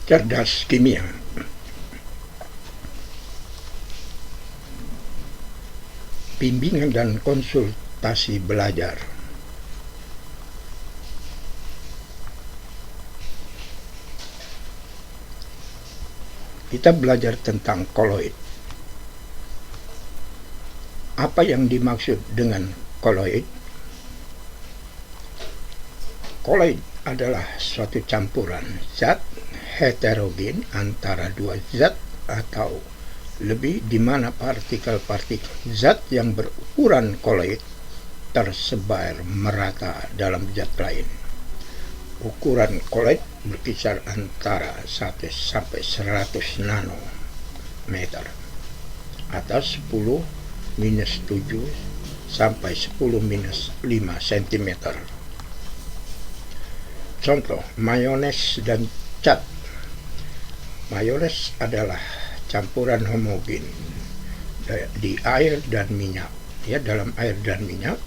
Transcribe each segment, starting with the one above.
Cerdas kimia. Bimbingan dan konsultasi belajar. Kita belajar tentang koloid. Apa yang dimaksud dengan koloid? Koloid adalah suatu campuran zat heterogen antara dua zat atau lebih, di mana partikel-partikel zat yang berukuran koloid tersebar merata dalam zat lain. Ukuran koloid berkisar antara 1 sampai 100 nanometer atau 10 minus 7 sampai 10 minus 5 cm. Contoh, mayones dan cat. Mayones adalah campuran homogen di air dan minyak, dalam air dan minyak,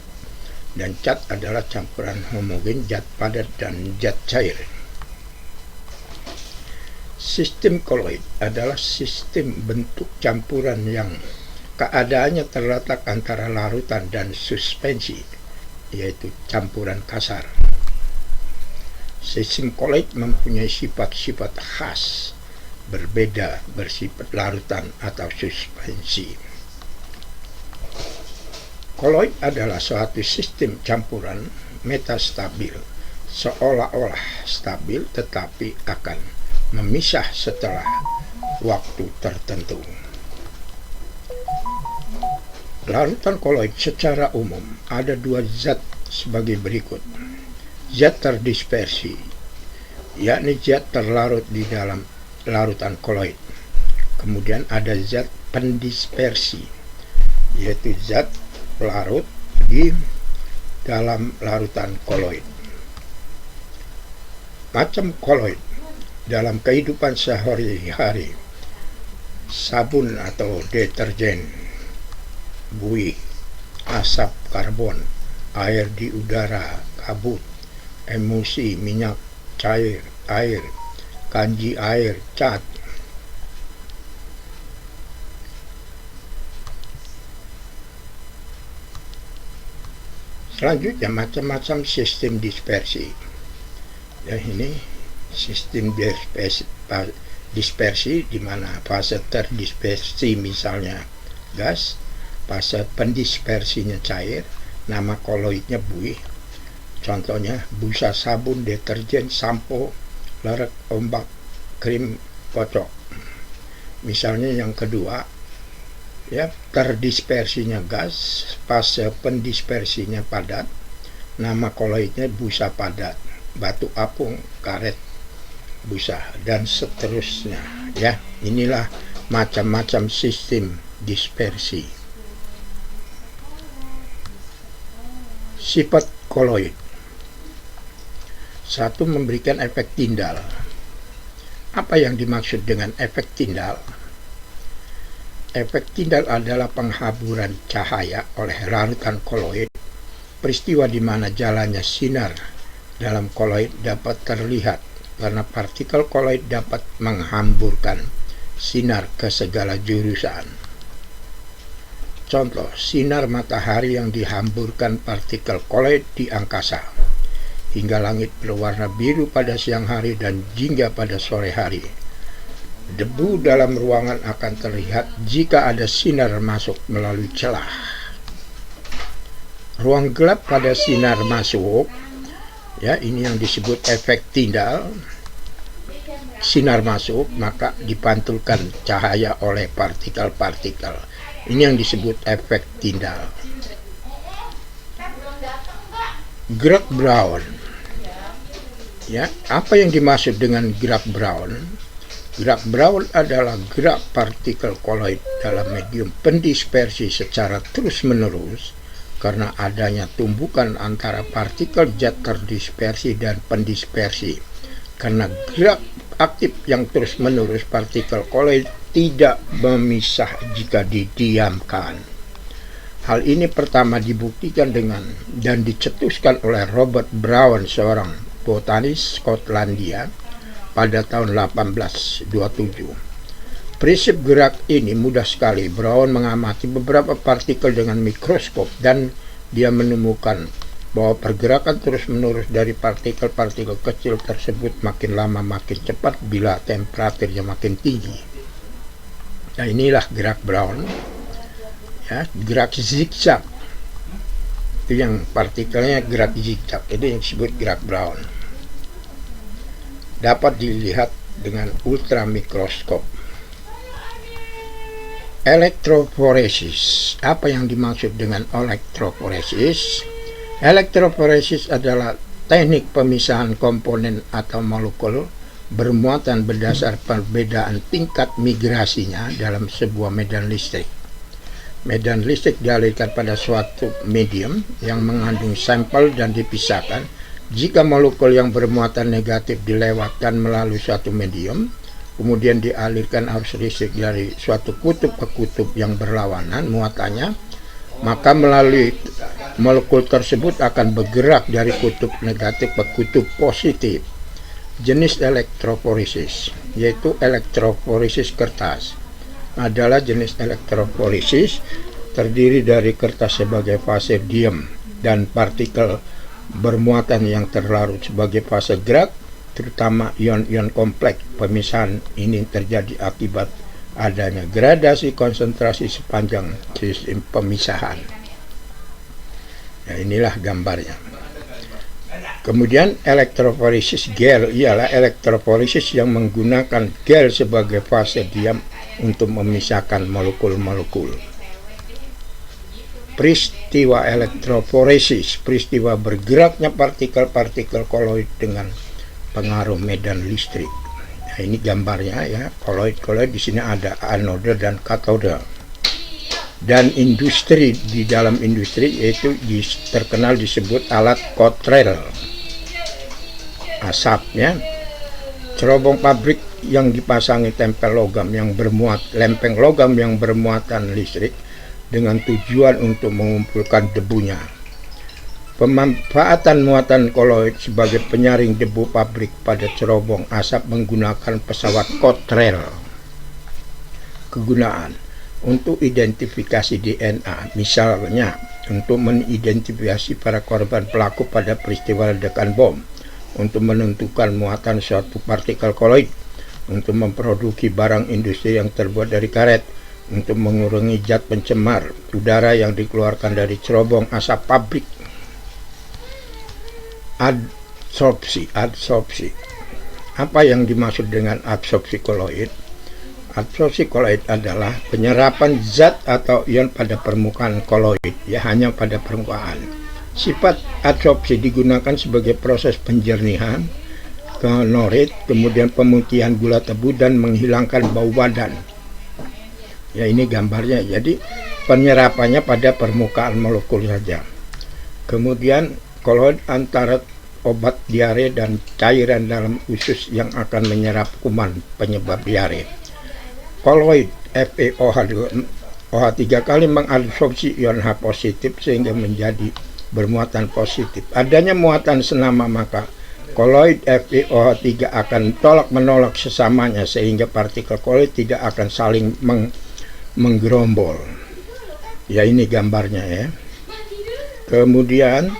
dan cat adalah campuran homogen zat padat dan zat cair. Sistem koloid adalah sistem bentuk campuran yang keadaannya terletak antara larutan dan suspensi, yaitu campuran kasar. Sistem koloid mempunyai sifat-sifat khas, berbeda bersifat larutan atau suspensi. Koloid adalah suatu sistem campuran metastabil, seolah-olah stabil tetapi akan memisah setelah waktu tertentu. Larutan koloid secara umum ada dua zat sebagai berikut. Zat terdispersi, yakni zat terlarut di dalam larutan koloid. Kemudian ada zat pendispersi, yaitu zat larut di dalam larutan koloid. Macam koloid dalam kehidupan sehari-hari: sabun atau deterjen, buih, asap karbon, air di udara, kabut, emulsi, minyak cair, air, kanji air, cat. Selanjutnya, macam-macam sistem dispersi. Ini sistem dispersi di mana fase terdispersi misalnya gas, fase pendispersinya cair, nama koloidnya buih. Contohnya busa sabun, deterjen, sampo, lerek, ombak, krim, kocok. Misalnya yang kedua, terdispersinya gas, fase pendispersinya padat, nama koloidnya busa padat, batu apung, karet, busa, dan seterusnya. Inilah macam-macam sistem dispersi. Sifat koloid. 1. Memberikan efek tindal. Apa yang dimaksud dengan efek tindal? Efek tindal adalah penghaburan cahaya oleh larutan koloid, peristiwa di mana jalannya sinar dalam koloid dapat terlihat karena partikel koloid dapat menghamburkan sinar ke segala jurusan. Contoh, sinar matahari yang dihamburkan partikel koloid di angkasa hingga langit berwarna biru pada siang hari dan jingga pada sore hari. Debu dalam ruangan akan terlihat jika ada sinar masuk melalui celah. Ruang gelap pada sinar masuk, ini yang disebut efek tindal. Sinar masuk, maka dipantulkan cahaya oleh partikel-partikel. Ini yang disebut efek tindal. Gerak Brown. Apa yang dimaksud dengan gerak Brown? Gerak Brown adalah gerak partikel koloid dalam medium pendispersi secara terus-menerus karena adanya tumbukan antara partikel zat terdispersi dan pendispersi. Karena gerak aktif yang terus-menerus, partikel koloid tidak memisah jika didiamkan. Hal ini pertama dibuktikan dan dicetuskan oleh Robert Brown, seorang botanis Skotlandia pada tahun 1827. Prinsip gerak ini mudah sekali. Brown mengamati beberapa partikel dengan mikroskop dan dia menemukan bahwa pergerakan terus-menerus dari partikel-partikel kecil tersebut makin lama makin cepat bila temperaturnya makin tinggi. Nah, inilah gerak Brown, ya, gerak zigzag. Itu yang partikelnya gerak zigzag, itu yang disebut gerak Brown. Dapat dilihat dengan ultramikroskop. Elektroforesis. Apa yang dimaksud dengan elektroforesis? Elektroforesis adalah teknik pemisahan komponen atau molekul bermuatan berdasar perbedaan tingkat migrasinya dalam sebuah medan listrik. Medan listrik dialirkan pada suatu medium yang mengandung sampel dan dipisahkan. Jika molekul yang bermuatan negatif dilewatkan melalui suatu medium, kemudian dialirkan arus listrik dari suatu kutub ke kutub yang berlawanan muatannya, maka melalui molekul tersebut akan bergerak dari kutub negatif ke kutub positif. Jenis elektroforesis, yaitu elektroforesis kertas, adalah jenis elektroforesis terdiri dari kertas sebagai fase diam dan partikel bermuatan yang terlarut sebagai fase gerak, terutama ion-ion kompleks. Pemisahan ini terjadi akibat adanya gradasi konsentrasi sepanjang sistem pemisahan. Ya, inilah gambarnya. Kemudian elektroforesis gel ialah elektroforesis yang menggunakan gel sebagai fase diam untuk memisahkan molekul-molekul. Peristiwa elektroforesis, peristiwa bergeraknya partikel-partikel koloid dengan pengaruh medan listrik. Nah, ini gambarnya ya, koloid di sini ada anode dan katode. Dan industri, di dalam industri yaitu terkenal disebut alat Cottrell. Asapnya, cerobong pabrik yang dipasangi lempeng logam yang bermuatan listrik dengan tujuan untuk mengumpulkan debunya. Pemanfaatan muatan koloid sebagai penyaring debu pabrik pada cerobong asap menggunakan pesawat Cottrell. Kegunaan untuk identifikasi DNA, misalnya untuk mengidentifikasi para korban pelaku pada peristiwa ledakan bom, untuk menentukan muatan suatu partikel koloid, untuk memproduksi barang industri yang terbuat dari karet, untuk mengurangi zat pencemar udara yang dikeluarkan dari cerobong asap pabrik. Adsorpsi. Apa yang dimaksud dengan adsorpsi koloid? Adsorpsi koloid adalah penyerapan zat atau ion pada permukaan koloid, ya, hanya pada permukaan. Sifat adsorpsi digunakan sebagai proses penjernihan klorid, kemudian pemutihan gula tebu dan menghilangkan bau badan. Ya, ini gambarnya. Jadi penyerapannya pada permukaan molekul saja. Kemudian koloid antara obat diare dan cairan dalam usus yang akan menyerap kuman penyebab diare. Koloid FeOH 3 kali mengadsorpsi ion H positif sehingga menjadi bermuatan positif. Adanya muatan senama, maka koloid FeOH 3 akan tolak-menolak sesamanya sehingga partikel koloid tidak akan saling menggerombol. Ya, ini gambarnya ya. Kemudian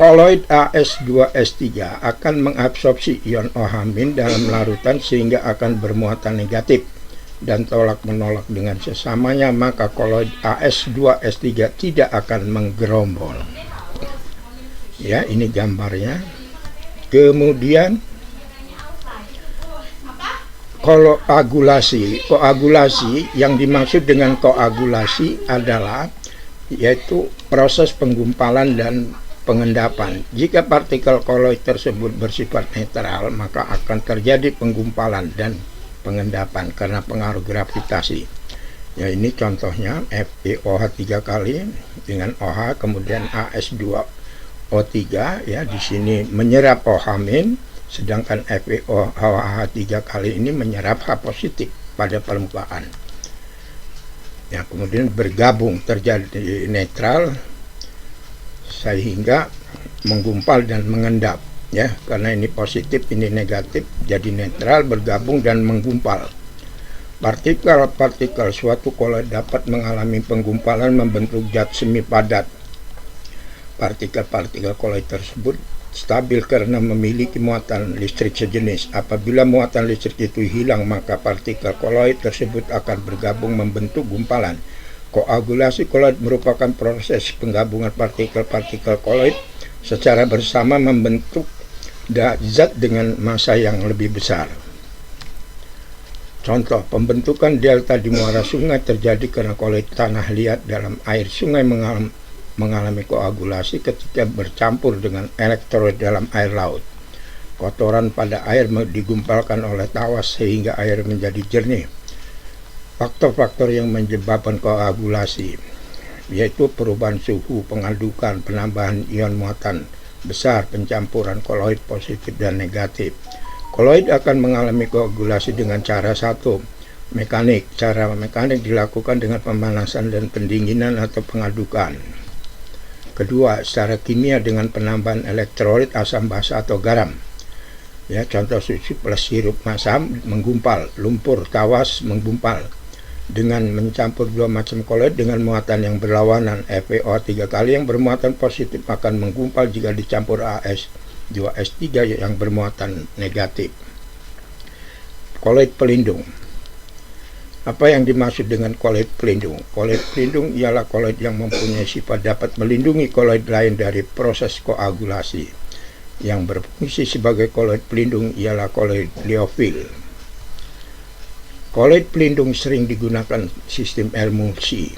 koloid AS2S3 akan mengabsorpsi ion OH- dalam larutan sehingga akan bermuatan negatif dan tolak-menolak dengan sesamanya, maka koloid AS2S3 tidak akan menggerombol. Ya, ini gambarnya. Kemudian koagulasi. Koagulasi, yang dimaksud dengan koagulasi adalah yaitu proses penggumpalan dan pengendapan. Jika partikel koloid tersebut bersifat netral, maka akan terjadi penggumpalan dan pengendapan karena pengaruh gravitasi. Ya, ini contohnya FeOH 3 kali dengan OH, kemudian AS2O3 ya, di sini menyerap OH-, sedangkan FeOH 3 kali ini menyerap H positif pada permukaan. Ya, kemudian bergabung terjadi netral sehingga menggumpal dan mengendap. ya, karena ini positif, ini negatif, jadi netral, bergabung dan menggumpal. Partikel-partikel suatu koloid dapat mengalami penggumpalan membentuk zat semi padat. Partikel-partikel koloid tersebut stabil karena memiliki muatan listrik sejenis. Apabila muatan listrik itu hilang, maka partikel koloid tersebut akan bergabung membentuk gumpalan. Koagulasi koloid merupakan proses penggabungan partikel-partikel koloid secara bersama membentuk zat dengan massa yang lebih besar. Contoh, pembentukan delta di muara sungai terjadi karena koloid tanah liat dalam air sungai mengalami koagulasi ketika bercampur dengan elektrolit dalam air laut. Kotoran pada air digumpalkan oleh tawas sehingga air menjadi jernih. Faktor-faktor yang menyebabkan koagulasi yaitu perubahan suhu, pengadukan, penambahan ion muatan besar, pencampuran koloid positif dan negatif. Koloid akan mengalami koagulasi dengan cara satu, mekanik. Cara mekanik dilakukan dengan pemanasan dan pendinginan atau pengadukan. Kedua, secara kimia dengan penambahan elektrolit, asam basa atau garam. Ya, contoh susu plus sirup masam menggumpal, lumpur tawas menggumpal. Dengan mencampur dua macam koloid dengan muatan yang berlawanan, FeO 3 kali yang bermuatan positif akan menggumpal jika dicampur AS2S3 yang bermuatan negatif. Koloid pelindung. Apa yang dimaksud dengan koloid pelindung? Koloid pelindung ialah koloid yang mempunyai sifat dapat melindungi koloid lain dari proses koagulasi. Yang berfungsi sebagai koloid pelindung ialah koloid liofil. Koloid pelindung sering digunakan sistem emulsi.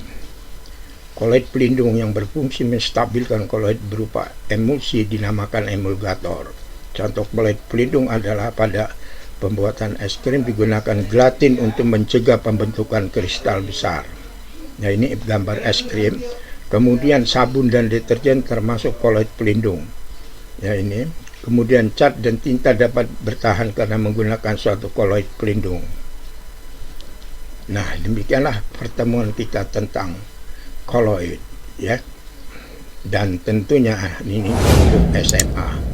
Koloid pelindung yang berfungsi menstabilkan koloid berupa emulsi dinamakan emulgator. Contoh koloid pelindung adalah pada pembuatan es krim digunakan gelatin untuk mencegah pembentukan kristal besar. Nah, ini gambar es krim. Kemudian sabun dan deterjen termasuk koloid pelindung. Ya, ini. Kemudian cat dan tinta dapat bertahan karena menggunakan suatu koloid pelindung. Nah, demikianlah pertemuan kita tentang koloid, ya. Dan tentunya ini untuk SMA.